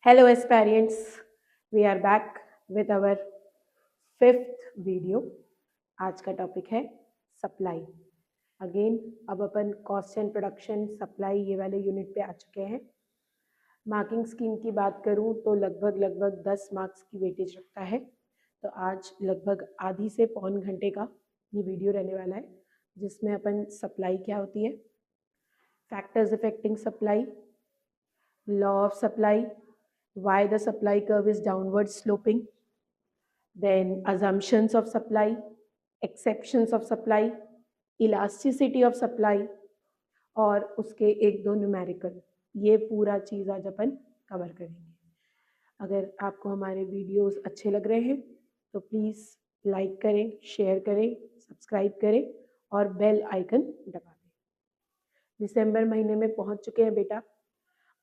Hello aspirants, we are back with our fifth video. आज का topic है supply. Again अब अपन कॉस्ट एंड प्रोडक्शन सप्लाई ये वाले यूनिट पे आ चुके हैं. मार्किंग स्कीम की बात करूं तो लगभग 10 मार्क्स की वेटेज रखता है. तो आज लगभग आधी से पौन घंटे का ये वीडियो रहने वाला है जिसमें अपन सप्लाई क्या होती है, factors affecting supply, law of supply, why the supply curve is downward sloping, then assumptions of supply, exceptions of supply, elasticity of supply और उसके एक दो न्यूमेरिकल. ये पूरा चीज़ आज अपन कवर करेंगे. अगर आपको हमारे वीडियोस अच्छे लग रहे हैं तो प्लीज़ लाइक करें, शेयर करें, सब्सक्राइब करें और बेल आइकन दबा दें. दिसंबर महीने में पहुंच चुके हैं बेटा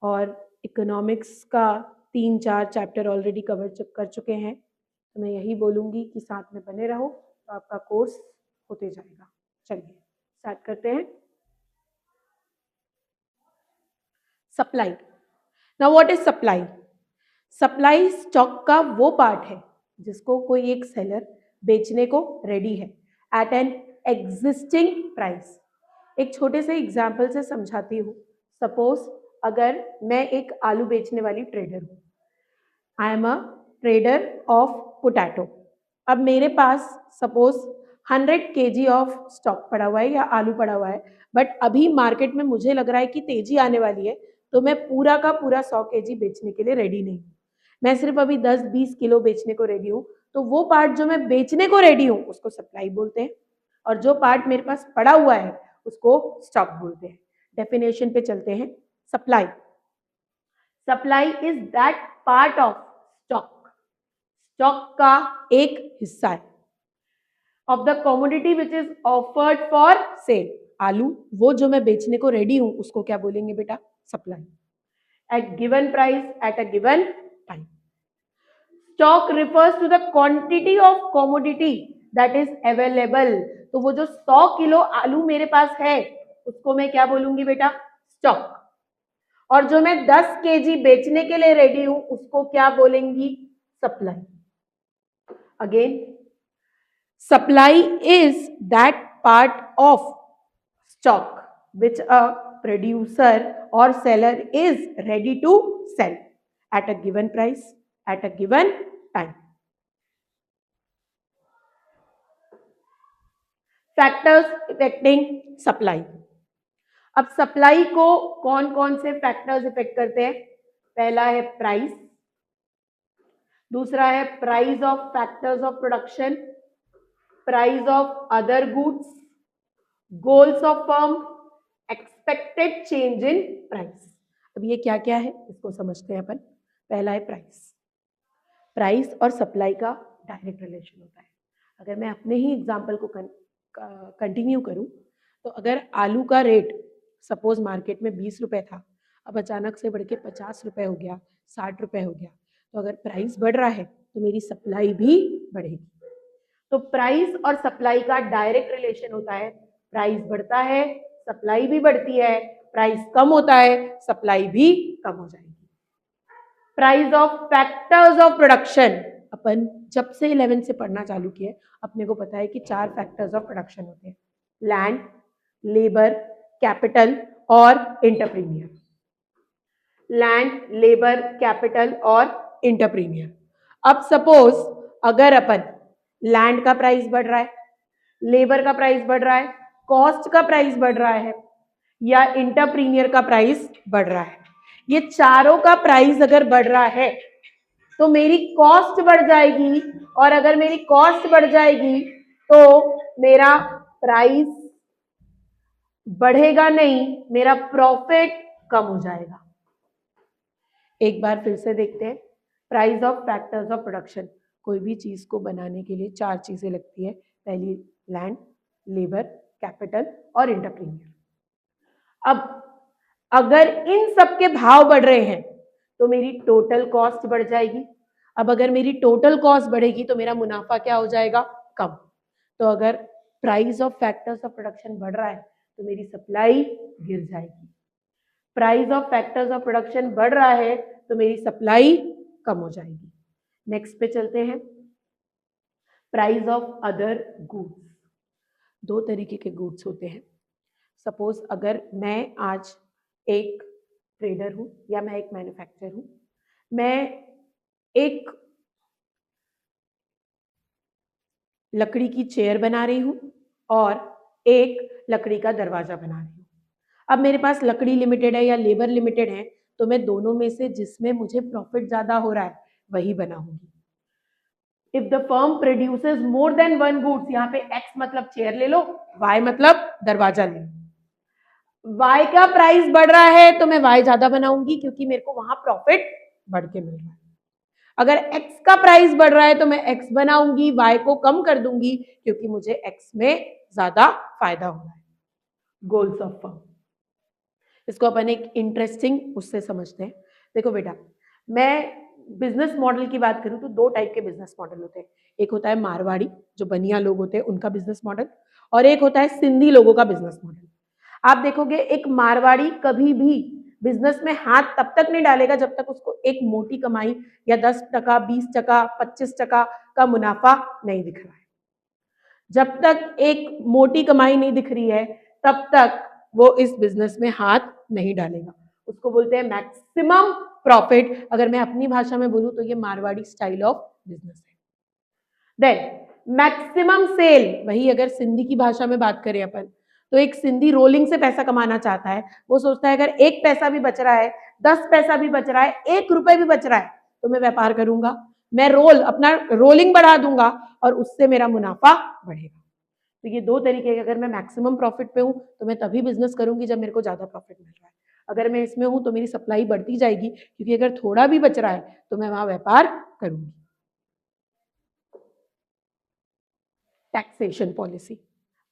और इकोनॉमिक्स का 3-4 चैप्टर ऑलरेडी कवर कर चुके हैं. तो मैं यही बोलूँगी कि साथ में बने रहो तो आपका कोर्स होते जाएगा. चलिए स्टार्ट करते हैं. Supply. Now what is supply? Supply stock का वो पार्ट है जिसको कोई एक सेलर बेचने को रेडी है एट एन एग्जिस्टिंग प्राइस. एक छोटे से एग्जाम्पल से समझाती हूँ. सपोज अगर मैं एक आलू बेचने वाली ट्रेडर हूँ, I am a trader of potato. अब मेरे पास सपोज 100 kg ऑफ स्टॉक पड़ा हुआ है या आलू पड़ा हुआ है, बट अभी मार्केट में मुझे लग रहा है कि तेजी आने वाली है तो मैं पूरा का पूरा 100 kg बेचने के लिए रेडी नहीं हूँ. मैं सिर्फ अभी 10-20 किलो बेचने को रेडी हूँ. तो वो पार्ट जो मैं बेचने को रेडी हूँ उसको सप्लाई बोलते हैं और जो पार्ट मेरे पास पड़ा हुआ है उसको स्टॉक बोलते हैं. डेफिनेशन पे चलते हैं. Supply. Supply is that part of stock. Stock का एक हिस्सा है of the commodity which is offered for sale. आलू वो जो मैं बेचने को रेडी हूं उसको क्या बोलेंगे बेटा? Supply. At given price at a given time. Stock refers to the quantity of commodity that is available. तो वो जो 100 किलो आलू मेरे पास है उसको मैं क्या बोलूंगी बेटा? स्टॉक. और जो मैं 10 kg बेचने के लिए रेडी हूं उसको क्या बोलेंगी? Supply. Again supply is that part of stock which a producer or seller is ready to sell at a given price at a given time. Factors affecting supply. अब सप्लाई को कौन कौन से फैक्टर्स इफेक्ट करते हैं? पहला है price, दूसरा है price of factors of production, price of other goods, goals of firm, expected change in price. अब ये क्या क्या है इसको समझते हैं अपन. पहला है प्राइस. प्राइस और सप्लाई का डायरेक्ट रिलेशन होता है. अगर मैं अपने ही एग्जांपल को कंटिन्यू करूं तो अगर आलू का रेट सपोज मार्केट में 20 रुपए था, अब अचानक से बढ़ के 50 रुपए हो गया, 60 रुपए हो गया, तो अगर प्राइस बढ़ रहा है तो मेरी सप्लाई भी बढ़ेगी. तो प्राइस और सप्लाई का डायरेक्ट रिलेशन होता है. प्राइस बढ़ता है सप्लाई भी बढ़ती है, प्राइस कम होता है सप्लाई भी कम हो जाएगी. Price of factors of production. अपन जब से 11 से पढ़ना चालू किए अपने को पता है कि 4 फैक्टर्स ऑफ प्रोडक्शन होते हैं: लैंड, लेबर, कैपिटल और इंटरप्रीनियर. लैंड, लेबर, कैपिटल और इंटरप्रीनियर. अब सपोज अगर अपन लैंड का प्राइस बढ़ रहा है, लेबर का प्राइस बढ़ रहा है, कॉस्ट का प्राइस बढ़ रहा है या इंटरप्रीनियर का प्राइस बढ़ रहा है, ये चारों का प्राइस अगर बढ़ रहा है तो मेरी कॉस्ट बढ़ जाएगी और अगर मेरी कॉस्ट बढ़ जाएगी तो मेरा प्राइस बढ़ेगा नहीं, मेरा प्रॉफिट कम हो जाएगा. एक बार फिर से देखते हैं. Price of factors of production. कोई भी चीज को बनाने के लिए 4 चीजें लगती है. पहली लैंड, लेबर, कैपिटल और इंटरप्रीनियर. अब अगर इन सब के भाव बढ़ रहे हैं तो मेरी टोटल कॉस्ट बढ़ जाएगी. अब अगर मेरी टोटल कॉस्ट बढ़ेगी तो मेरा मुनाफा क्या हो जाएगा? कम. तो अगर price of factors of production बढ़ रहा है तो मेरी सप्लाई गिर जाएगी. Price of factors of production बढ़ रहा है तो मेरी सप्लाई कम हो जाएगी। नेक्स्ट पे चलते हैं, प्राइस ऑफ अदर गुड्स। दो तरीके के गुड्स होते हैं। सपोज अगर मैं आज एक ट्रेडर हूं या मैं एक मैन्युफैक्चरर हूं, मैं एक लकड़ी की चेयर बना रही हूं और एक लकड़ी का दरवाजा बना रही हूं। अब मेरे पास लकड़ी लिमिटेड है या लेबर लिमिटेड है, तो मैं दोनों में से जिसमें मुझे प्रॉफिट ज्यादा हो रहा है वही बनाऊंगी। If the firm produces more than one goods, यहाँ पे एक्स मतलब चेयर ले लो, वाई मतलब दरवाजा ले लो। वाई का प्राइस बढ़ रहा है तो मैं वाई ज्यादा बनाऊंगी क्योंकि मेरे को वहां प्रॉफिट बढ़ के मिल रहा है। अगर x का प्राइस बढ़ रहा है तो मैं x बनाऊंगी, y को कम कर दूंगी क्योंकि मुझे x में ज्यादा फायदा हो रहा है। गोल्स ऑफ फर्म, इसको अपन एक इंटरेस्टिंग उससे समझते हैं। देखो बेटा, मैं बिजनेस मॉडल की बात करूं तो दो टाइप के बिजनेस मॉडल होते हैं। एक होता है मारवाड़ी, जो बनिया लोग होते हैं उनका बिजनेस मॉडल, और एक होता है सिंधी लोगों का बिजनेस मॉडल। आप देखोगे एक मारवाड़ी कभी भी बिजनेस में हाथ तब तक नहीं डालेगा जब तक उसको एक मोटी कमाई या 10%, 20%, 25% का मुनाफा नहीं दिख रहा है। जब तक एक मोटी कमाई नहीं दिख रही है तब तक वो इस बिजनेस में हाथ नहीं डालेगा। उसको बोलते हैं मैक्सिमम प्रॉफिट। अगर मैं अपनी भाषा में बोलूं तो ये मारवाड़ी स्टाइल ऑफ बिजनेस है। देन मैक्सिमम सेल, वही अगर सिंधी की भाषा में बात करें अपन, तो एक सिंधी रोलिंग से पैसा कमाना चाहता है। वो सोचता है अगर 1 पैसा भी बच रहा है, 10 पैसा भी बच रहा है, 1 रुपए भी बच रहा है तो मैं व्यापार करूंगा, मैं अपना रोलिंग बढ़ा दूंगा और उससे मेरा मुनाफा बढ़ेगा। तो ये दो तरीके के, अगर मैं मैक्सिमम प्रॉफिट पे हूं तो मैं तभी बिजनेस करूंगी जब मेरे को ज्यादा प्रॉफिट मिल रहा है। अगर मैं इसमें हूं तो मेरी सप्लाई बढ़ती जाएगी, क्योंकि अगर थोड़ा भी बच रहा है तो मैं वहां व्यापार करूंगी। टैक्सेशन पॉलिसी,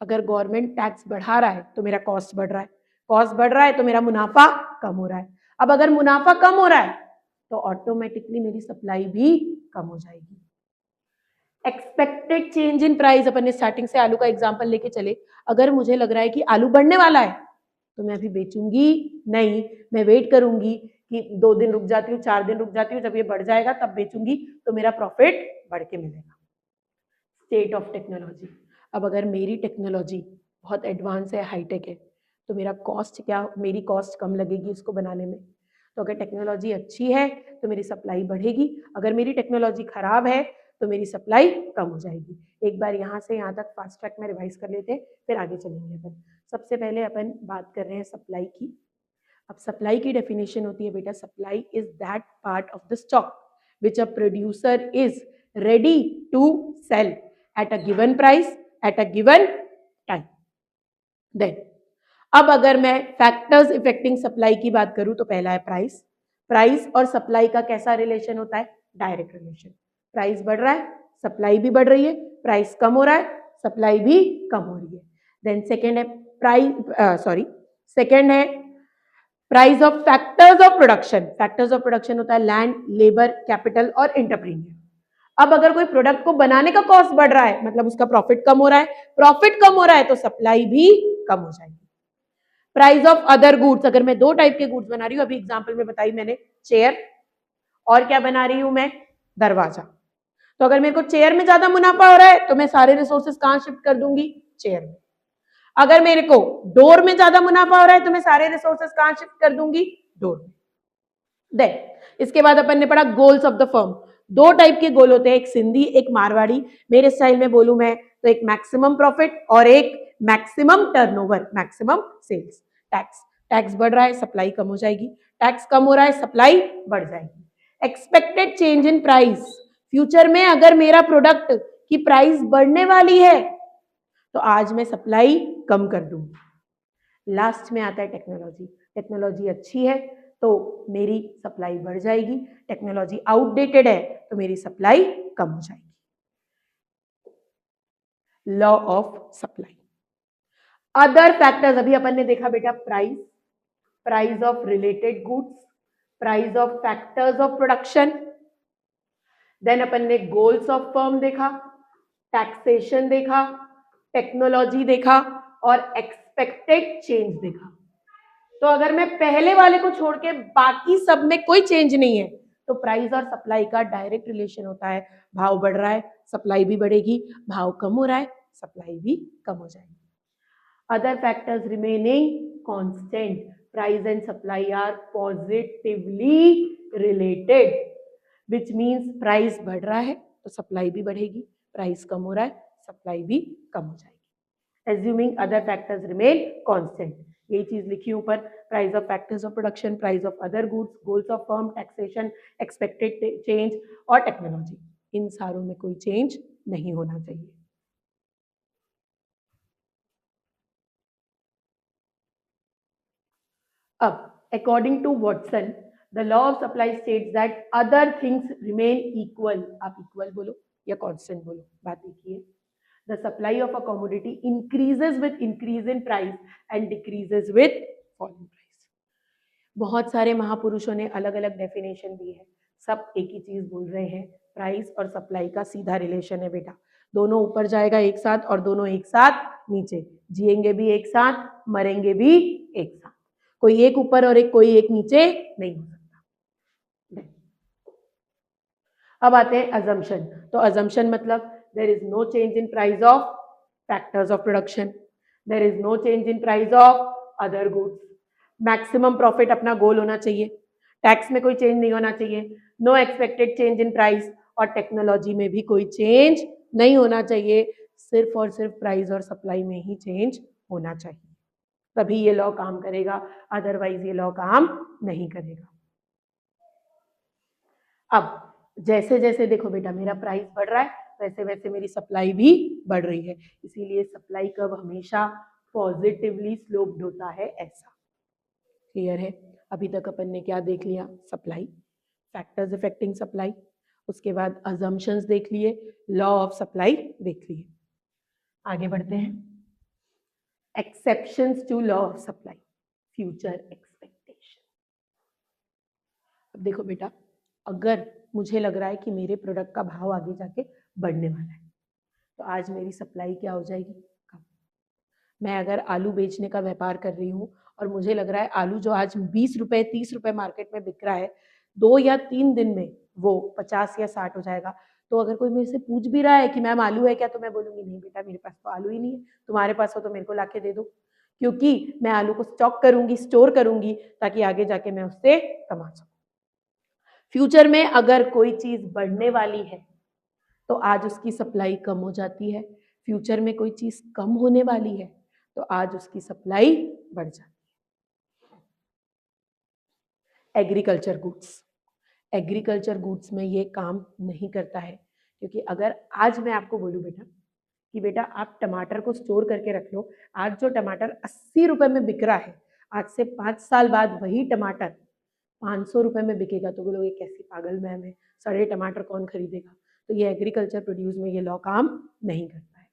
अगर गवर्नमेंट टैक्स बढ़ा रहा है तो मेरा कॉस्ट बढ़ रहा है, कॉस्ट बढ़ रहा है तो मेरा मुनाफा कम हो रहा है। अब अगर मुनाफा कम हो रहा है तो ऑटोमेटिकली मेरी सप्लाई भी कम हो जाएगी। एक्सपेक्टेड चेंज इन प्राइस, अपन ने स्टार्टिंग से आलू का एग्जांपल लेके चले। अगर मुझे लग रहा है कि आलू बढ़ने वाला है तो मैं अभी बेचूंगी नहीं, मैं वेट करूंगी कि 2 दिन रुक जाती हूँ, 4 दिन रुक जाती हूँ, जब ये बढ़ जाएगा तब बेचूंगी तो मेरा प्रॉफिट बढ़ के मिलेगा। स्टेट ऑफ टेक्नोलॉजी, अब अगर मेरी टेक्नोलॉजी बहुत एडवांस है, हाईटेक है, तो मेरा कॉस्ट क्या, मेरी कॉस्ट कम लगेगी इसको बनाने में। तो अगर टेक्नोलॉजी अच्छी है तो मेरी सप्लाई बढ़ेगी, अगर मेरी टेक्नोलॉजी खराब है तो मेरी सप्लाई कम हो जाएगी। एक बार यहाँ से यहाँ तक फास्ट ट्रैक में रिवाइज कर लेते हैं, फिर आगे चलेंगे अपन। सबसे पहले अपन बात कर रहे हैं सप्लाई की। अब सप्लाई की डेफिनेशन होती है बेटा, supply is that part of the stock which a producer is ready to sell at a given price at a given time. Then अब अगर मैं फैक्टर्स इफेक्टिंग सप्लाई की बात करूं तो पहला है प्राइस। प्राइस और सप्लाई का कैसा रिलेशन होता है? Direct relation. प्राइस बढ़ रहा है, सप्लाई भी बढ़ रही है, प्राइस कम हो रहा है, सप्लाई भी कम हो रही है। देन सेकेंड है सेकेंड है price of factors of production. Factors of production होता है लैंड, लेबर, कैपिटल और एंटरप्रेन्योर। अब अगर कोई प्रोडक्ट को बनाने का कॉस्ट बढ़ रहा है मतलब उसका प्रॉफिट कम हो रहा है, प्रॉफिट कम हो रहा है तो सप्लाई भी कम हो जाएगी। प्राइस ऑफ अदर गुड्स, अगर मैं दो टाइप के गुड्स बना रही हूँ, अभी एग्जांपल में बताई मैंने चेयर, और क्या बना रही हूं मैं? दरवाजा। तो अगर मेरे को चेयर में ज्यादा मुनाफा हो रहा है तो मैं सारे रिसोर्सेज कहां शिफ्ट कर दूंगी? चेयर में। अगर मेरे को डोर में ज्यादा मुनाफा हो रहा है तो मैं सारे रिसोर्सेज कहां शिफ्ट कर दूंगी? डोर में। देन इसके बाद अपन ने पढ़ा गोल्स ऑफ द फर्म। दो टाइप के गोल होते हैं, एक सिंधी एक मारवाड़ी। मेरे स्टाइल में बोलूं मैं तो एक मैक्सिमम प्रॉफिट और एक maximum turnover, maximum sales. Tax, tax बढ़ रहा है सप्लाई कम हो जाएगी, टैक्स कम हो रहा है सप्लाई बढ़ जाएगी। Expected change in price, future में अगर मेरा प्रोडक्ट की प्राइस बढ़ने वाली है तो आज मैं सप्लाई कम कर दूंगी। लास्ट में आता है टेक्नोलॉजी। टेक्नोलॉजी अच्छी है तो मेरी सप्लाई बढ़ जाएगी, टेक्नोलॉजी आउटडेटेड है तो मेरी सप्लाई कम हो जाएगी। Law of supply. Other factors, अभी अपन ने देखा बेटा price, price of related goods, price of factors of production, then अपन ने गोल्स ऑफ फर्म देखा, टैक्सेशन देखा, टेक्नोलॉजी देखा और एक्सपेक्टेड चेंज देखा। तो अगर मैं पहले वाले को छोड़ के बाकी सब में कोई चेंज नहीं है तो प्राइस और सप्लाई का डायरेक्ट रिलेशन होता है, भाव बढ़ रहा है सप्लाई भी बढ़ेगी, भाव कम हो रहा है सप्लाई भी कम हो जाएगी। Other factors remaining constant, price and supply are positively related, which means price बढ़ रहा है तो सप्लाई भी बढ़ेगी, प्राइस कम हो रहा है सप्लाई भी कम हो जाएगी। Assuming other factors remain constant, यही चीज लिखी ऊपर, price of factors of production, price of other goods, goals of firm, taxation, expected change और टेक्नोलॉजी, इन सारों में कोई चेंज नहीं होना चाहिए। अब according to Watson the law of supply states that other things remain equal, आप इक्वल बोलो या कांस्टेंट बोलो, बात देखिए, the supply of a commodity increases with increase in price and decreases with fall in price। बहुत सारे महापुरुषों ने अलग अलग डेफिनेशन दी है, सब एक ही चीज बोल रहे हैं, प्राइस और सप्लाई का सीधा रिलेशन है बेटा, दोनों ऊपर जाएगा एक साथ और दोनों एक साथ नीचे, जिएंगे भी एक साथ मरेंगे भी एक साथ, कोई एक ऊपर और कोई एक नीचे नहीं हो सकता। अब आते हैं अजम्पशन, तो अजम्पशन मतलब there is no change in price of factors of production, there is no change in price of other goods, maximum profit अपना गोल होना चाहिए, टैक्स में कोई चेंज नहीं होना चाहिए, no expected change in price, और टेक्नोलॉजी में भी कोई चेंज नहीं होना चाहिए, सिर्फ और सिर्फ प्राइस और सप्लाई में ही चेंज होना चाहिए, तभी ये लॉ काम करेगा, अदरवाइज ये लॉ काम नहीं करेगा। अब जैसे जैसे देखो बेटा मेरा प्राइस बढ़ रहा है वैसे वैसे मेरी सप्लाई भी बढ़ रही है, इसीलिए सप्लाई कर्व हमेशा पॉजिटिवली स्लोप्ड होता है, ऐसा क्लियर है। अभी तक अपन ने क्या देख लिया, सप्लाई, फैक्टर्स अफेक्टिंग सप्लाई, उसके बाद अजम्पशंस देख लिए, लॉ ऑफ सप्लाई देख लिए, आगे बढ़ते हैं, exceptions to law of supply, future expectation. अब देखो बेटा अगर मुझे लग रहा है कि मेरे प्रोडक्ट का भाव आगे जाके बढ़ने वाला है तो आज मेरी सप्लाई क्या हो जाएगी, कम। मैं अगर आलू बेचने का व्यापार कर रही हूँ और मुझे लग रहा है आलू जो आज 20 रुपए 30 रुपए मार्केट में बिक रहा है 2 या 3 दिन में वो 50 या 60 हो जाएगा, तो अगर कोई मेरे से पूछ भी रहा है कि मैम आलू है क्या, तो मैं बोलूंगी नहीं बेटा मेरे पास तो आलू ही नहीं है, तुम्हारे पास हो तो मेरे को लाके दे दो, क्योंकि मैं आलू को स्टॉक करूंगी, स्टोर करूंगी, ताकि आगे जाके मैं उससे कमा सकूं। फ्यूचर में अगर कोई चीज बढ़ने वाली है तो आज उसकी सप्लाई कम हो जाती है, फ्यूचर में कोई चीज कम होने वाली है तो आज उसकी सप्लाई बढ़ जाती है। एग्रीकल्चर गुड्स, एग्रीकल्चर गुड्स में ये काम नहीं करता है, क्योंकि अगर आज मैं आपको बोलूं बेटा कि बेटा आप टमाटर को स्टोर करके रख लो, आज जो टमाटर 80 रुपए में बिक रहा है आज से 5 साल बाद वही टमाटर 500 रुपए में बिकेगा, तो बोलोगे कैसी पागल मैम है, सड़े टमाटर कौन खरीदेगा, तो ये एग्रीकल्चर प्रोड्यूस में ये लॉ काम नहीं करता है।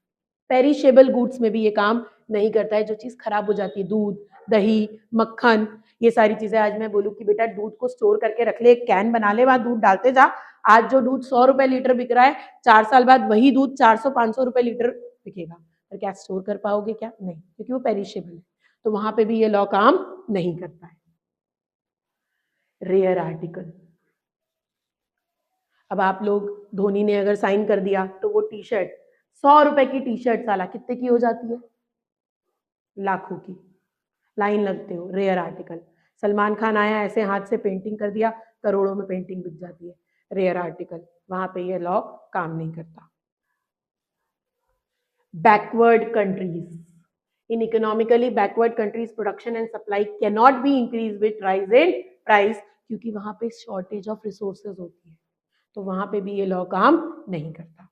पेरिशेबल गुड्स में भी ये काम नहीं करता है, जो चीज़ खराब हो जाती है, दूध दही मक्खन, ये सारी चीज़ें, आज मैं बोलूँ कि बेटा दूध को स्टोर करके रख ले, एक कैन बना ले, वहाँ दूध डालते जा, आज जो दूध 100 रुपए लीटर बिक रहा है 4 साल बाद वही दूध 400-500 रुपए लीटर बिकेगा, पर क्या स्टोर कर पाओगे क्या, नहीं, क्योंकि वो पेरिशेबल है, तो वहां पे भी ये लॉ काम नहीं करता है। रेयर आर्टिकल, अब आप लोग धोनी ने अगर साइन कर दिया तो वो टी शर्ट 100 रुपए की टी शर्ट साला कितने की हो जाती है, लाखों की, लाइन लगते हो, रेयर आर्टिकल। सलमान खान आया ऐसे हाथ से पेंटिंग कर दिया, करोड़ों में पेंटिंग बिक जाती है, रेयर आर्टिकल, वहां पे ये लॉ काम नहीं करता। Backward countries, in economically backward countries production and supply cannot be increased with rise in price, क्योंकि वहां पे शॉर्टेज ऑफ रिसोर्सेज होती है, तो वहां पे भी ये लॉ काम नहीं करता।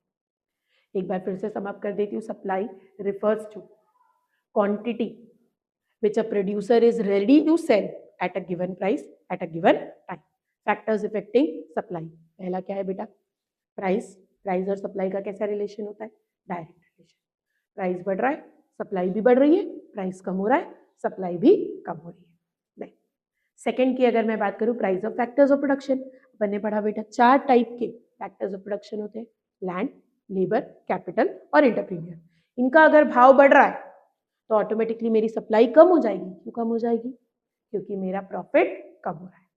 एक बार फिर से समाप्त कर देती हूँ, supply refers to quantity which a producer is ready to sell at a given price at a given time। Factors affecting supply, पहला क्या है बेटा, प्राइस, प्राइस और सप्लाई का कैसा रिलेशन होता है, डायरेक्ट रिलेशन, प्राइस बढ़ रहा है सप्लाई भी बढ़ रही है, प्राइस कम हो रहा है सप्लाई भी कम हो रही है। नहीं, सेकंड की अगर मैं बात करूं, price of factors of production, अपन ने पढ़ा बेटा 4 टाइप के फैक्टर्स ऑफ प्रोडक्शन होते हैं, लैंड, लेबर, कैपिटल और एंटरप्रेन्योर। इनका अगर भाव बढ़ रहा है तो ऑटोमेटिकली मेरी सप्लाई कम हो जाएगी, क्यों कम हो जाएगी, क्योंकि मेरा प्रॉफिट कम हो रहा है।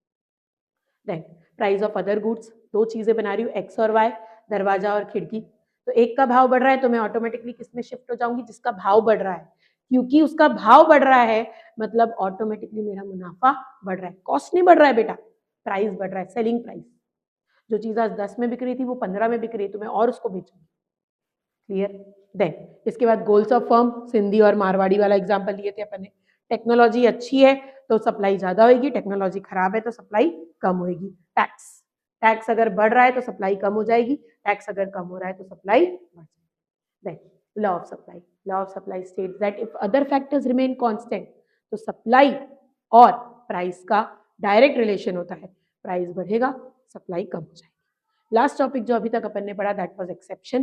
Then price of other goods, दो चीजें बना रही हूँ एक्स और वाई, दरवाजा और खिड़की, तो एक का भाव बढ़ रहा है तो मैं ऑटोमेटिकली किस में शिफ्ट हो जाऊंगी, जिसका भाव बढ़ रहा है, क्योंकि उसका भाव बढ़ रहा है मतलब ऑटोमेटिकली मेरा मुनाफा बढ़ रहा है। कॉस्ट नहीं बढ़ रहा है बेटा, प्राइस बढ़ रहा है, सेलिंग प्राइस। जो चीज आज 10 में बिक रही थी वो 15 में बिक रही है तो मैं और उसको बेचूंगी। क्लियर। देन इसके बाद गोल्स ऑफ फर्म, सिंधी और मारवाड़ी वाला एग्जांपल लिए थे अपन ने। टेक्नोलॉजी अच्छी है तो सप्लाई ज्यादा होगी, टेक्नोलॉजी खराब है तो सप्लाई कम होगी। टैक्स, टैक्स अगर बढ़ रहा है तो सप्लाई कम हो जाएगी, टैक्स अगर कम हो रहा है तो सप्लाई बढ़ जाएगी। Then law of supply, law of supply states that if other factors remain constant, तो सप्लाई और प्राइस का डायरेक्ट रिलेशन होता है, प्राइस बढ़ेगा सप्लाई कम हो जाएगी। लास्ट टॉपिक जो अभी तक अपन ने पढ़ा दैट वाज एक्सेप्शन,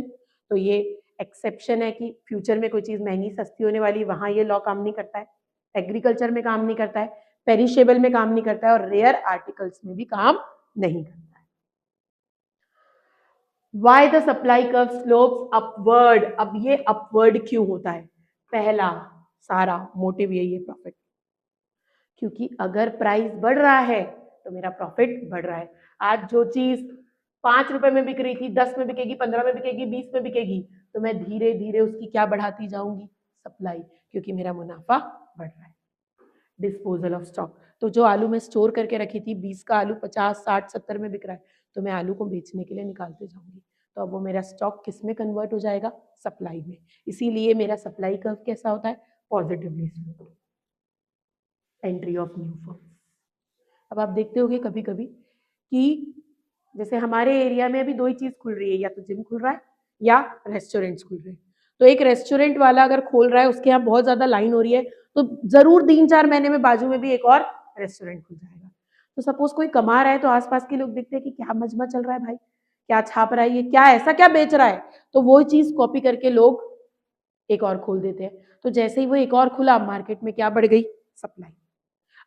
तो ये एक्सेप्शन है कि फ्यूचर में कोई चीज महंगी सस्ती होने वाली, वहां ये लॉ काम नहीं करता है, एग्रीकल्चर में काम नहीं करता है, पेरिशेबल में काम नहीं करता है और रेयर आर्टिकल्स में भी काम नहीं करता है। Why the supply curve slopes upward, अब ये अपवर्ड क्यों होता है, पहला सारा मोटिव यही है प्रॉफिट, क्योंकि अगर प्राइस बढ़ रहा है तो मेरा प्रॉफिट बढ़ रहा है। आज जो चीज 5 रुपए में बिक रही थी 10 में बिकेगी, 15 में बिकेगी, 20 में बिकेगी, तो मैं धीरे धीरे उसकी क्या बढ़ाती जाऊंगी, सप्लाई, क्योंकि मेरा मुनाफा बढ़ रहा है। डिस्पोजल ऑफ स्टॉक, तो जो आलू में स्टोर करके रखी थी 20 का आलू 50, 60, 70 में बिक रहा है, तो मैं आलू को बेचने के लिए निकालते जाऊंगी, तो अब वो मेरा स्टॉक किस में कन्वर्ट हो जाएगा, सप्लाई में। इसीलिए मेरा सप्लाई कर्व कैसा होता है, positively slope. Entry of new firms, अब आप देखते होंगे कभी कभी कि जैसे हमारे एरिया में अभी दो ही चीज खुल रही है, या तो जिम खुल रहा है या रेस्टोरेंट्स खुल रहे हैं। तो एक रेस्टोरेंट वाला अगर खोल रहा है, उसके यहाँ बहुत ज्यादा लाइन हो रही है, तो जरूर 3-4 महीने में बाजू में भी एक और रेस्टोरेंट खुल जाएगा। तो सपोज कोई कमा रहा है तो आसपास के लोग देखते हैं कि क्या मजमा चल रहा है भाई, क्या छाप रहा है ये, क्या ऐसा क्या बेच रहा है, तो वो चीज कॉपी करके लोग एक और खोल देते हैं। तो जैसे ही वो एक और खुला, मार्केट में क्या बढ़ गई, सप्लाई।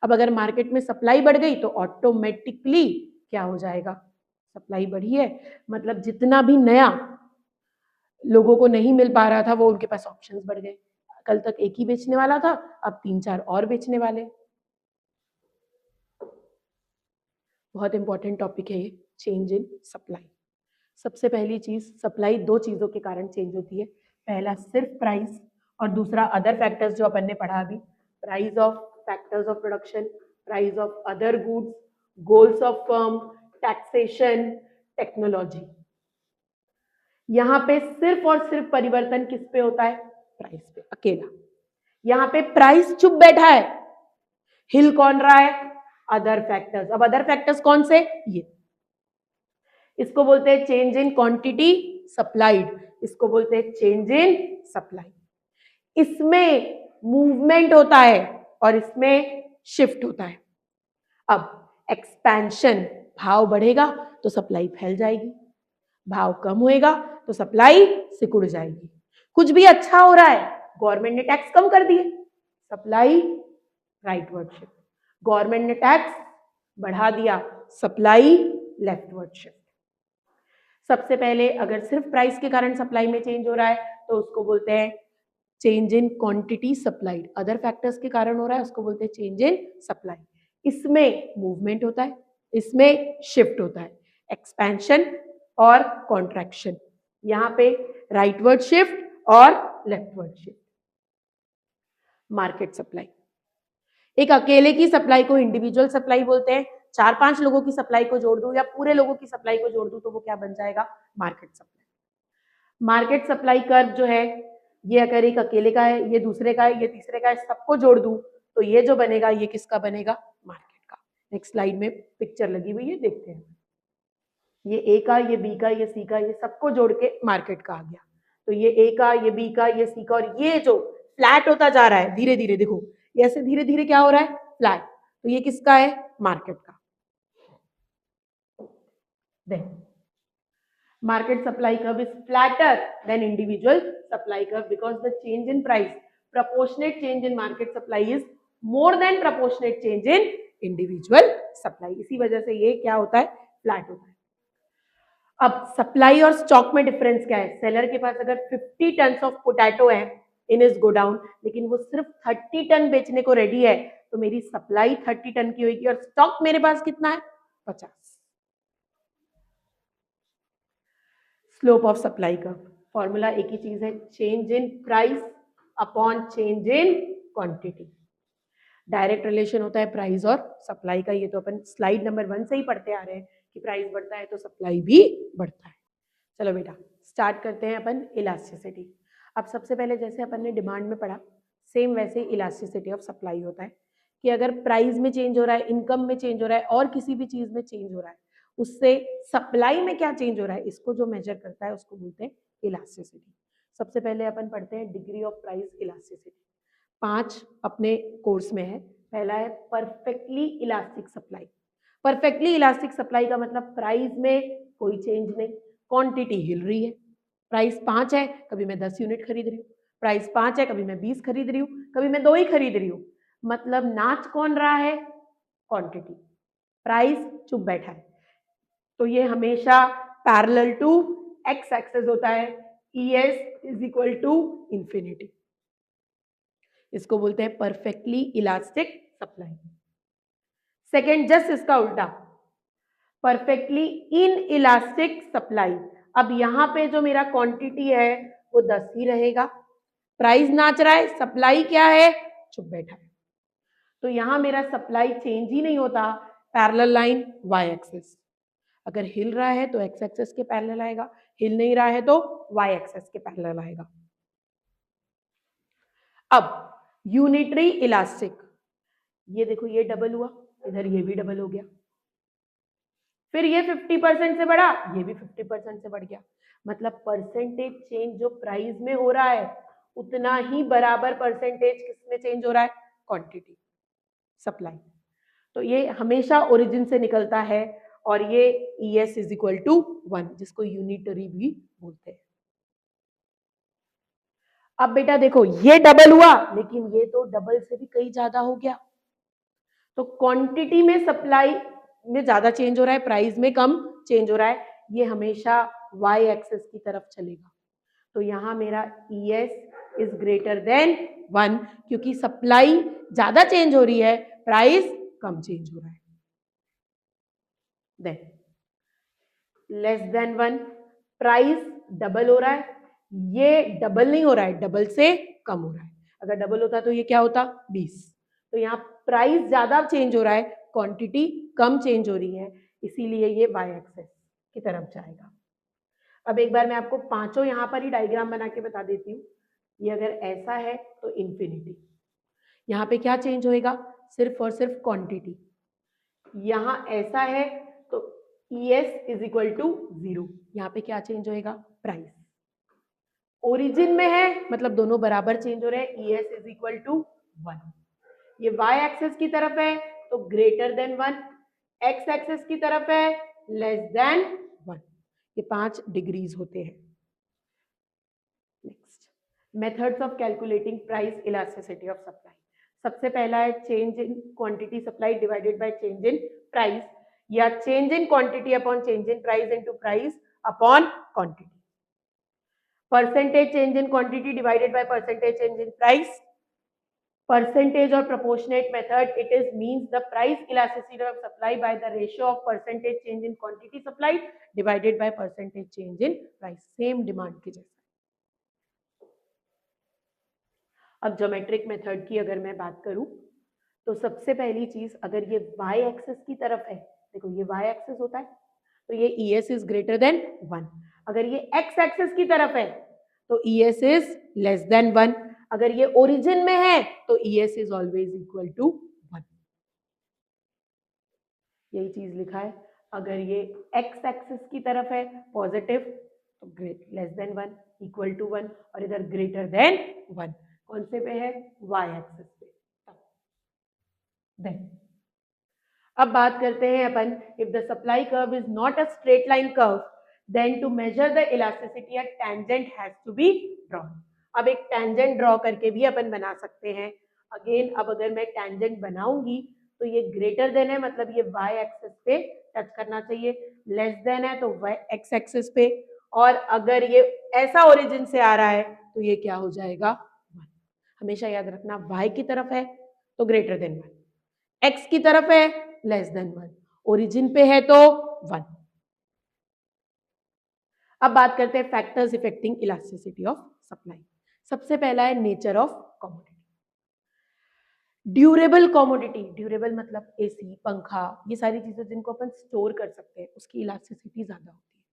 अब अगर मार्केट में सप्लाई बढ़ गई तो ऑटोमेटिकली क्या हो जाएगा, सप्लाई बढ़ी है मतलब जितना भी नया लोगों को नहीं मिल पा रहा था वो उनके पास ऑप्शंस बढ़ गए। कल तक एक ही बेचने वाला था, अब 3-4 और बेचने वाले। बहुत इंपॉर्टेंट टॉपिक है ये, चेंज इन सप्लाई। सबसे पहली चीज, सप्लाई दो चीजों के कारण चेंज होती है, पहला सिर्फ प्राइस और दूसरा अदर फैक्टर्स जो अपन ने पढ़ा अभी, price of factors of production, price of other goods, goals of firm, taxation, technology. यहाँ पे सिर्फ और सिर्फ परिवर्तन किस पे होता है, प्राइस पे अकेला। यहाँ पे प्राइस चुप बैठा है, हिल कौन रहा है, अदर फैक्टर्स। अब अदर फैक्टर्स कौन से, ये, इसको बोलते हैं चेंज इन क्वांटिटी सप्लाइड, इसको बोलते हैं चेंज इन सप्लाई। इसमें मूवमेंट होता है और इसमें शिफ्ट होता है। अब एक्सपेंशन, भाव बढ़ेगा तो सप्लाई फैल जाएगी, भाव कम होएगा तो सप्लाई सिकुड़ जाएगी। कुछ भी अच्छा हो रहा है, गवर्नमेंट ने टैक्स कम कर दिए, सप्लाई राइटवर्ड शिफ्ट, गवर्नमेंट ने टैक्स बढ़ा दिया, सप्लाई लेफ्टवर्ड शिफ्ट। सबसे पहले अगर सिर्फ प्राइस के कारण सप्लाई में चेंज हो रहा है तो उसको बोलते हैं change in quantity supplied, other factors के कारण हो रहा है उसको बोलते हैं चेंज इन सप्लाई। इसमें मूवमेंट होता है, इसमें शिफ्ट होता है, एक्सपेंशन और कॉन्ट्रैक्शन, यहाँ पे राइटवर्ड शिफ्ट और लेफ्टवर्ड शिफ्ट। मार्केट सप्लाई, एक अकेले की सप्लाई को इंडिविजुअल सप्लाई बोलते हैं, 4-5 लोगों की सप्लाई को जोड़ दूं या पूरे लोगों की सप्लाई को जोड़ दूं तो वो क्या बन जाएगा, market supply. Market supply curve जो है, ये अगर एक अकेले का है, ये दूसरे का है, ये तीसरे का है, सबको जोड़ दूं तो ये जो बनेगा ये किसका बनेगा, मार्केट का। नेक्स्ट स्लाइड में पिक्चर लगी हुई है, देखते हैं। ये ए का, ये बी का, ये सी का, ये सबको जोड़ के मार्केट का आ गया। तो ये ए का, ये बी का, ये सी का, और ये जो फ्लैट होता जा रहा है धीरे धीरे, देखो ये ऐसे धीरे धीरे क्या हो रहा है, फ्लैट, तो ये किसका है, मार्केट का। Then market supply curve is flatter than individual supply curve because the change in price, proportionate change in market supply is more than proportionate change in individual supply, इसी वजह से ये क्या होता है, फ्लैट होता है। अब सप्लाई और स्टॉक में डिफरेंस क्या है, सेलर के पास अगर 50 टन ऑफ पोटैटो है इन इज गोडाउन, लेकिन वो सिर्फ 30 टन बेचने को रेडी है, तो मेरी सप्लाई 30 टन की होगी और स्टॉक मेरे पास कितना है 50। स्लोप ऑफ सप्लाई का फॉर्मूला एक ही चीज है, change in price upon change in quantity. Direct relation होता है प्राइस और सप्लाई का, ये तो अपन स्लाइड नंबर 1 से ही पढ़ते आ रहे हैं कि प्राइस बढ़ता है तो सप्लाई भी बढ़ता है। चलो बेटा स्टार्ट करते हैं अपन इलास्टिसिटी। अब सबसे पहले जैसे अपन ने डिमांड में पढ़ा, सेम वैसे इलास्टिसिटी ऑफ सप्लाई होता है कि अगर प्राइस में चेंज हो रहा है, इनकम में चेंज हो रहा है और किसी भी चीज में चेंज हो रहा है, उससे सप्लाई में क्या चेंज हो रहा है, इसको जो मेजर करता है उसको बोलते हैं इलास्टिसिटी। सबसे पहले अपन पढ़ते हैं डिग्री ऑफ प्राइस इलास्टिसिटी। 5 अपने कोर्स में है। पहला है perfectly elastic supply. Perfectly elastic supply का मतलब प्राइस में कोई चेंज नहीं, क्वांटिटी हिल रही है। प्राइस 5 है, कभी मैं 10 यूनिट खरीद रही हूँ, प्राइस 5 है, कभी मैं 20 खरीद रही हूँ, कभी मैं 2 ही खरीद रही हूँ। मतलब नाच कौन रहा है, क्वांटिटी, प्राइस चुप बैठा है। तो ये हमेशा पैरेलल टू एक्स एक्सेस होता है, ES is equal to infinity. इसको बोलते हैं perfectly elastic supply. Second just इसका उल्टा, परफेक्टली इन इलास्टिक सप्लाई। अब यहां पे जो मेरा क्वांटिटी है वो 10 ही रहेगा, प्राइस नाच रहा है, सप्लाई क्या है, चुप बैठा है। तो यहां मेरा सप्लाई चेंज ही नहीं होता, पैरेलल लाइन वाई एक्सेस। अगर हिल रहा है तो एक्स एक्सेस के पैरेलल आएगा, हिल नहीं रहा है तो वाई एक्सेस के पैरेलल आएगा। अब यूनिटरी इलास्टिक, ये देखो ये डबल हुआ, इधर ये भी डबल हो गया, फिर ये 50% से बढ़ा, ये भी 50% से बढ़ गया। मतलब परसेंटेज चेंज जो प्राइस में हो रहा है उतना ही बराबर परसेंटेज किसमें चेंज हो रहा है, क्वांटिटी, सप्लाई। तो ये हमेशा ओरिजिन से निकलता है और ये ES इज इक्वल टू 1, जिसको यूनिटरी भी बोलते हैं। अब बेटा देखो ये डबल हुआ, लेकिन ये तो डबल से भी कहीं ज्यादा हो गया। तो क्वांटिटी में सप्लाई में ज्यादा चेंज हो रहा है, प्राइस में कम चेंज हो रहा है, ये हमेशा वाई एक्सेस की तरफ चलेगा। तो यहां मेरा ES इज ग्रेटर देन 1, क्योंकि सप्लाई ज्यादा चेंज हो रही है, प्राइस कम चेंज हो रहा है। Than less than 1, price double हो रहा है, ये डबल नहीं हो रहा है, डबल से कम हो रहा है। अगर डबल होता तो ये क्या होता 20। तो यहाँ प्राइस ज्यादा चेंज हो रहा है, क्वांटिटी कम चेंज हो रही है, इसीलिए ये वाई एक्सेस की तरफ जाएगा। अब एक बार मैं आपको पांचों यहाँ पर ही डायग्राम बना के बता देती हूँ। ये अगर ऐसा है तो इंफिनिटी, यहाँ पे क्या चेंज होएगा, सिर्फ और सिर्फ क्वांटिटी। यहाँ ऐसा है तो ES इज इक्वल टू 0, यहाँ पे क्या चेंज होएगा, प्राइस। ओरिजिन में है मतलब दोनों बराबर चेंज हो रहे हैं, ES इज इक्वल टू 1। ये वाई एक्सेस की तरफ है तो ग्रेटर देन 1, एक्स एक्सेस की तरफ है लेस देन 1। ये 5 डिग्रीज होते हैं। Next, methods of calculating price elasticity of supply. सबसे पहला है change in quantity supply divided by change in price, या change in quantity upon change in price into price upon quantity. Percentage change in quantity divided by percentage change in price. Percentage or proportionate method, it is means the price elasticity of supply by the ratio of percentage change in quantity supplied divided by percentage change in price, same demand के जैसा। अब geometric method की अगर मैं बात करूं तो सबसे पहली चीज, अगर ये y एक्सिस की तरफ है, देखो ये y एक्सिस होता है तो ये ES इज ग्रेटर देन 1। अगर ये x एक्सिस की तरफ है तो ES इज लेस देन 1। अगर ये ओरिजिन में है तो ES is always equal to 1। यही चीज लिखा है, अगर ये x एक्सिस की तरफ है पॉजिटिव तो great less than 1 equal to 1, और इधर ग्रेटर देन 1 कौन से पे है, y एक्सिस पे। देन अब बात करते हैं अपन, if the supply curve is not a straight line curve then to measure the elasticity a tangent has to be drawn. अब एक टेंजेंट ड्रॉ करके भी अपन बना सकते हैं। अगेन अब अगर मैं टेंजेंट बनाऊंगी तो ये ग्रेटर देन है मतलब ये y एक्सिस पे टच करना चाहिए, लेस देन है तो y x एक्सिस पे, और अगर ये ऐसा ओरिजिन से आ रहा है तो ये क्या हो जाएगा 1। हमेशा याद रखना y की तरफ है तो ग्रेटर देन 1, एक्स की तरफ है लेस देन 1, ओरिजिन पे है तो 1। अब बात करते हैं factors affecting elasticity of supply. सबसे पहला है nature of commodity. Durable commodity, durable मतलब एसी, पंखा, ये सारी चीजें जिनको अपन स्टोर कर सकते हैं उसकी इलास्टिसिटी ज्यादा होती है।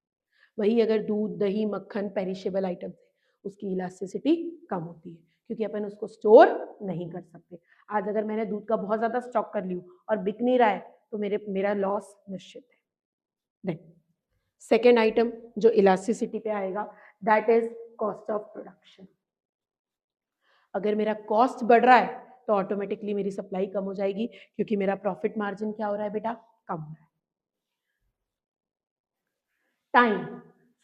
वही अगर दूध, दही, मक्खन, पेरिशेबल आइटम्स है उसकी इलास्टिसिटी कम होती है क्योंकि अपन उसको स्टोर नहीं कर सकते। आज अगर मैंने दूध का बहुत ज्यादा स्टॉक कर लिया और बिक नहीं रहा है तो मेरा लॉस निश्चित है। सेकेंड आइटम जो इलास्टिसिटी पे आएगा that is cost of production. अगर मेरा कॉस्ट बढ़ रहा है तो ऑटोमेटिकली मेरी सप्लाई कम हो जाएगी क्योंकि मेरा प्रॉफिट मार्जिन क्या हो रहा है बेटा, कम हो रहा है। Time,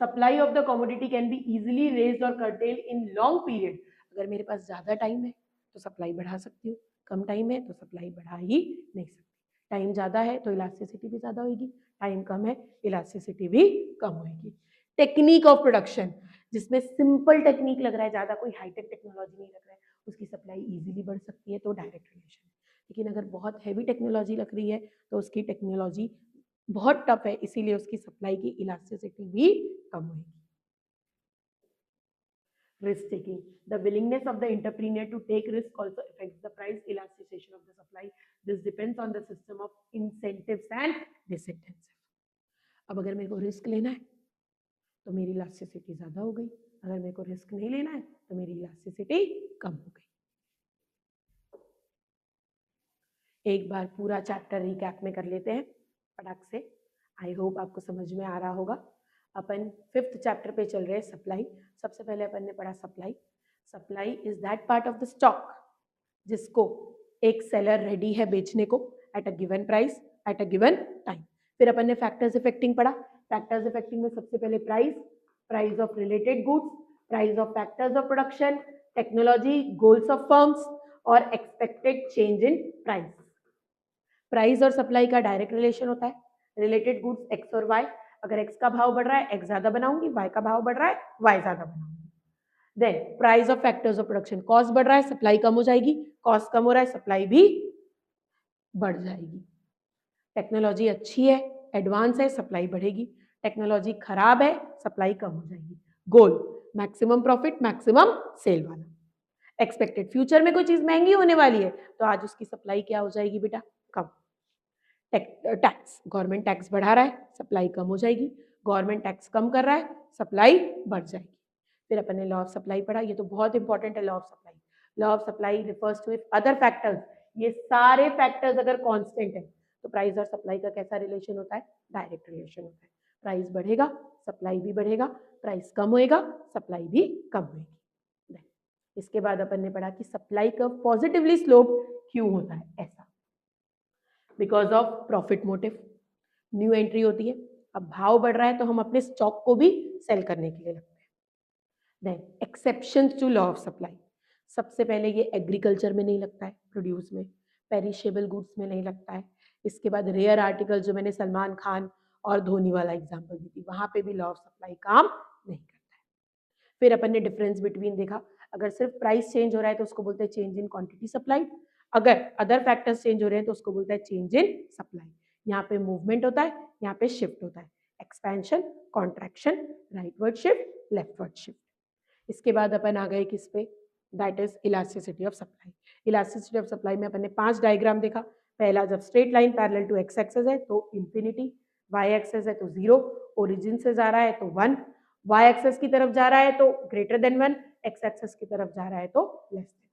supply of the commodity can be easily raised और कर्टेल्ड इन लॉन्ग पीरियड। अगर मेरे पास ज्यादा टाइम है तो सप्लाई बढ़ा सकती हूँ, कम टाइम है तो सप्लाई बढ़ा ही नहीं सकती। टाइम ज्यादा है तो इलास्टिसिटी भी ज्यादा होगी, टाइम कम है इलास्टिसिटी भी कम होगी। टेक्निक ऑफ प्रोडक्शन, जिसमें सिंपल टेक्निक लग रहा है, ज्यादा कोई हाईटेक टेक्नोलॉजी नहीं लग रहा है, उसकी सप्लाई इजीली बढ़ सकती है तो डायरेक्ट रिलेशन। लेकिन अगर बहुत हैवी टेक्नोलॉजी लग रही है तो उसकी टेक्नोलॉजी बहुत टफ है, इसीलिए उसकी सप्लाई की इलास्टिसिटी भी कम होगी। Risk taking, the willingness of the entrepreneur to take risk also affects the price elasticity of the supply. This depends on the system of incentives and disincentives. अब अगर मेरे को रिस्क लेना है तो मेरी इलास्टिसिटी ज्यादा हो गई, अगर मेरे को रिस्क नहीं लेना है तो मेरी इलास्टिसिटी कम हो गई। एक बार पूरा चैप्टर रिकैप में कर लेते हैं फटाक से। आई होप आपको समझ में आ रहा होगा। अपन 5th चैप्टर पे चल रहे हैं, सप्लाई। सबसे पहले अपन ने पढ़ा supply. Supply is that part of the stock जिसको एक सेलर रेडी है बेचने को at a given price at a given time. फिर अपन ने फैक्टर्स इफेक्टिंग पढ़ा। फैक्टर्स इफेक्टिंग में सबसे पहले price, price of related goods, price of factors of production, technology, goals of firms और expected change in price. Price और supply का डायरेक्ट रिलेशन होता है। रिलेटेड गुड्स एक्स और वाई, अगर एक्स का भाव बढ़ रहा है एक्स ज्यादा बनाऊंगी, वाई का भाव बढ़ रहा है वाई ज्यादा बनाऊंगी। Then price of factors of production, cost बढ़ रहा है सप्लाई कम हो जाएगी, कॉस्ट कम हो रहा है सप्लाई भी बढ़ जाएगी। टेक्नोलॉजी अच्छी है, एडवांस है, सप्लाई बढ़ेगी। टेक्नोलॉजी खराब है, सप्लाई कम हो जाएगी। गोल मैक्सिमम प्रॉफिट, मैक्सिमम सेल वाला। एक्सपेक्टेड, फ्यूचर में कोई चीज महंगी होने वाली है तो आज उसकी सप्लाई क्या हो जाएगी बेटा, कम। टैक्स, गवर्नमेंट टैक्स बढ़ा रहा है सप्लाई कम हो जाएगी, गवर्नमेंट टैक्स कम कर रहा है सप्लाई बढ़ जाएगी। फिर अपन ने लॉ ऑफ सप्लाई पढ़ा, ये तो बहुत इंपॉर्टेंट है law of supply. Law of supply refers to if other factors, ये सारे फैक्टर्स अगर कांस्टेंट है तो प्राइस और सप्लाई का कैसा रिलेशन होता है, डायरेक्ट रिलेशन होता है। प्राइस बढ़ेगा सप्लाई भी बढ़ेगा, प्राइस कम होएगा सप्लाई भी कम होगी। इसके बाद अपन ने पढ़ा कि सप्लाई कर्व पॉजिटिवली स्लोप क्यों होता है, ऐसा because of profit motive. New entry होती है, अब भाव बढ़ रहा है तो हम अपने स्टॉक को भी सेल करने के लिए लगते हैं। Then exceptions to law of supply, सबसे पहले ये एग्रीकल्चर में नहीं लगता है, प्रोड्यूस में, पेरिशेबल गुड्स में नहीं लगता है। इसके बाद रेयर आर्टिकल, जो मैंने सलमान खान और धोनी वाला एग्जाम्पल दी थी, वहां पे भी लॉ ऑफ सप्लाई काम नहीं करता है। फिर अपन ने डिफरेंस बिटवीन देखा, अगर सिर्फ प्राइस चेंज हो रहा है तो उसको बोलते हैं चेंज इन क्वांटिटी सप्लाइड, अगर अदर फैक्टर्स चेंज हो रहे हैं तो उसको बोलता है चेंज इन सप्लाई। यहाँ पे मूवमेंट होता है, यहाँ पे शिफ्ट होता है, expansion, contraction, rightward shift, leftward shift. इसके बाद अपन आ गए किस पे, that is elasticity of supply. Elasticity of supply में अपन ने 5 डायग्राम देखा। पहला, जब straight line parallel to X axis है तो इंफिनिटी, वाई एक्सेस है तो 0, ओरिजिन से जा रहा है तो 1, वाई एक्सेस की तरफ जा रहा है तो ग्रेटर देन 1, एक्स एक्सेस की तरफ जा रहा है तो लेस देन।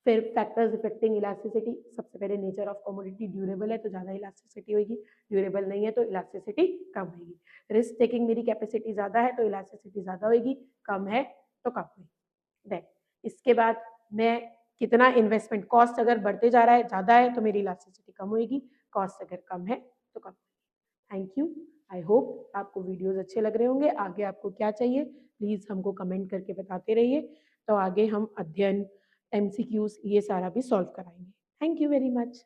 फिर फैक्टर्स इफेक्टिंग इलास्टिसिटी, सबसे पहले नेचर ऑफ कमोडिटी, ड्यूरेबल है तो ज्यादा इलास्टिसिटी होगी, ड्यूरेबल नहीं है तो इलास्टिसिटी कम होगी। रिस्क टेकिंग मेरी कैपेसिटी ज्यादा है तो इलास्टिसिटी ज्यादा होगी, कम है तो कम होगी। देन इसके बाद मैं कितना इन्वेस्टमेंट, कॉस्ट अगर बढ़ते जा रहा है ज्यादा है तो मेरी इलास्टिसिटी कम होगी, कॉस्ट अगर कम है तो कम होगी। Thank you. आई होप आपको वीडियोस अच्छे लग रहे होंगे। आगे आपको क्या चाहिए प्लीज हमको कमेंट करके बताते रहिए, तो आगे हम अध्ययन, एमसीक्यूज, ये सारा भी सॉल्व कराएंगे। Thank you very much.